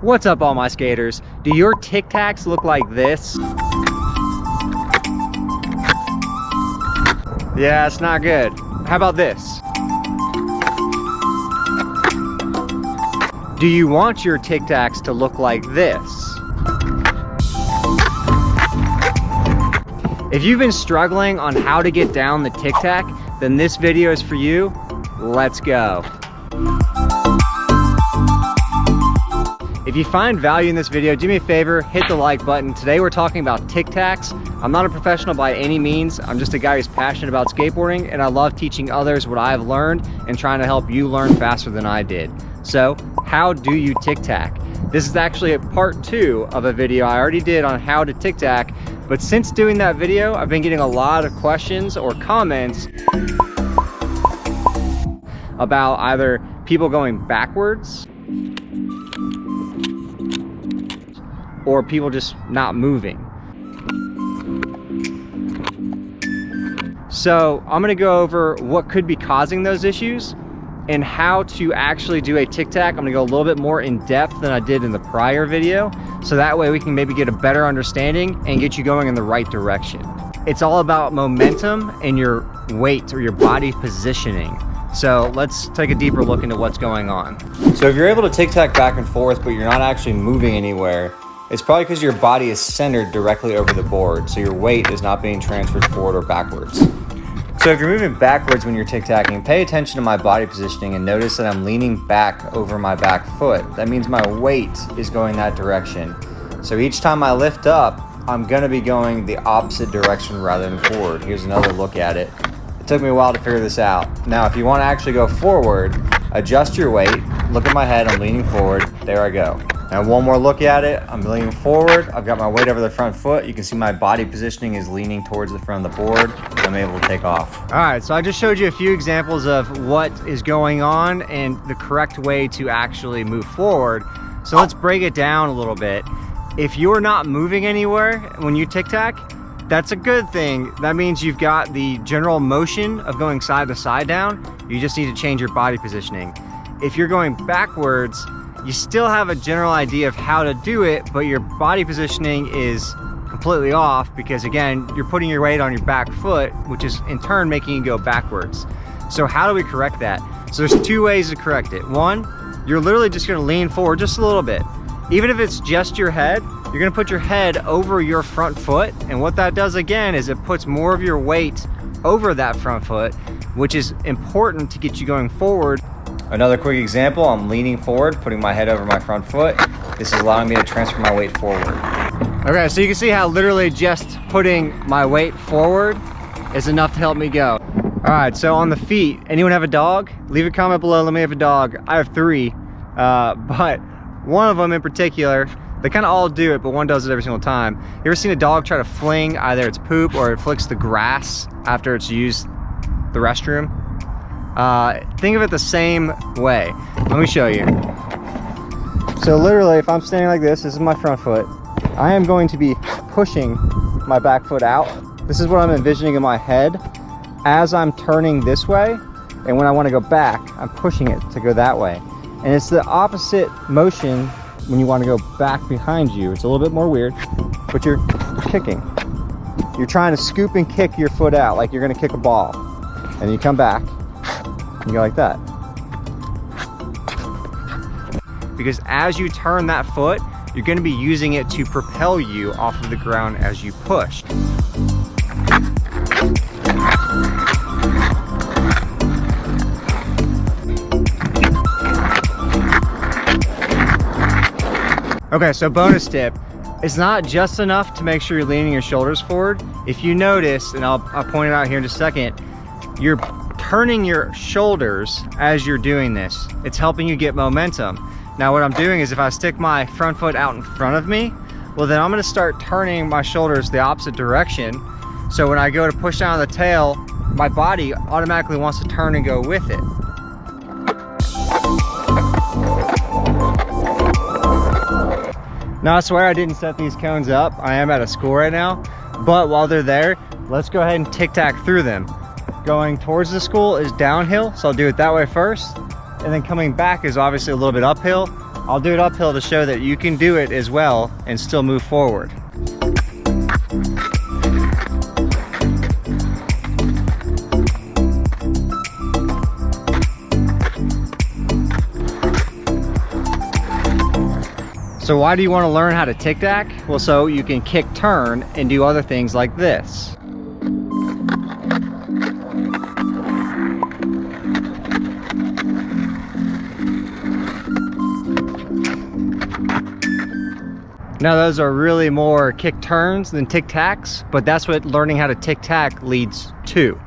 What's up, all my skaters? Do your Tic Tacs look like this? Yeah, it's not good. How about this? Do you want your Tic Tacs to look like this? If you've been struggling on how to get down the Tic Tac, then this video is for you. Let's go. If you find value in this video, do me a favor, hit the like button. Today we're talking about Tic Tacs. I'm not a professional by any means. I'm just a guy who's passionate about skateboarding, and I love teaching others what I've learned and trying to help you learn faster than I did. So, how do you Tic Tac? This is actually a part 2 of a video I already did on how to Tic Tac, but since doing that video, I've been getting a lot of questions or comments about either people going backwards or people just not moving. So I'm gonna go over what could be causing those issues and how to actually do a Tic Tac. I'm gonna go a little bit more in depth than I did in the prior video, so that way we can maybe get a better understanding and get you going in the right direction. It's all about momentum and your weight or your body positioning. So let's take a deeper look into what's going on. So if you're able to Tic Tac back and forth, but you're not actually moving anywhere, it's probably because your body is centered directly over the board, so your weight is not being transferred forward or backwards. So if you're moving backwards when you're Tic Tacking, pay attention to my body positioning and notice that I'm leaning back over my back foot. That means my weight is going that direction. So each time I lift up, I'm gonna be going the opposite direction rather than forward. Here's another look at it. It took me a while to figure this out. Now, if you wanna actually go forward, adjust your weight, look at my head, I'm leaning forward, there I go. Now one more look at it, I'm leaning forward, I've got my weight over the front foot, you can see my body positioning is leaning towards the front of the board, and I'm able to take off. All right, so I just showed you a few examples of what is going on and the correct way to actually move forward. So let's break it down a little bit. If you're not moving anywhere when you Tic Tac, that's a good thing. That means you've got the general motion of going side to side down, you just need to change your body positioning. If you're going backwards, you still have a general idea of how to do it, but your body positioning is completely off because, again, you're putting your weight on your back foot, which is in turn making you go backwards. So how do we correct that? So there's 2 ways to correct it. One, you're literally just gonna lean forward just a little bit. Even if it's just your head, you're gonna put your head over your front foot, and what that does again is it puts more of your weight over that front foot, which is important to get you going forward. Another quick example, I'm leaning forward, putting my head over my front foot. This is allowing me to transfer my weight forward. Okay, so you can see how literally just putting my weight forward is enough to help me go. All right, so on the feet, anyone have a dog? Leave a comment below, let me have a dog. I have 3, but one of them in particular, they kind of all do it, but one does it every single time. You ever seen a dog try to fling either its poop or it flicks the grass after it's used the restroom? Think of it the same way. Let me show you. So literally, if I'm standing like this is my front foot. I am going to be pushing my back foot out. This is what I'm envisioning in my head as I'm turning this way. And when I want to go back, I'm pushing it to go that way. And it's the opposite motion when you want to go back behind you. It's a little bit more weird, but you're kicking. You're trying to scoop and kick your foot out like you're going to kick a ball. And you come back. You go like that. Because as you turn that foot, you're going to be using it to propel you off of the ground as you push. Okay, so bonus tip. It's not just enough to make sure you're leaning your shoulders forward. If you notice, and I'll point it out here in just a second, you're turning your shoulders as you're doing this. It's helping you get momentum. Now what I'm doing is if I stick my front foot out in front of me, well then I'm gonna start turning my shoulders the opposite direction. So when I go to push down the tail, my body automatically wants to turn and go with it. Now I swear I didn't set these cones up. I am at a school right now, but while they're there, let's go ahead and Tic Tac through them. Going towards the school is downhill, so I'll do it that way first. And then coming back is obviously a little bit uphill. I'll do it uphill to show that you can do it as well and still move forward. So why do you want to learn how to tic tac? Well, so you can kick turn and do other things like this. Now those are really more kick turns than tic tacs, but that's what learning how to tic tac leads to.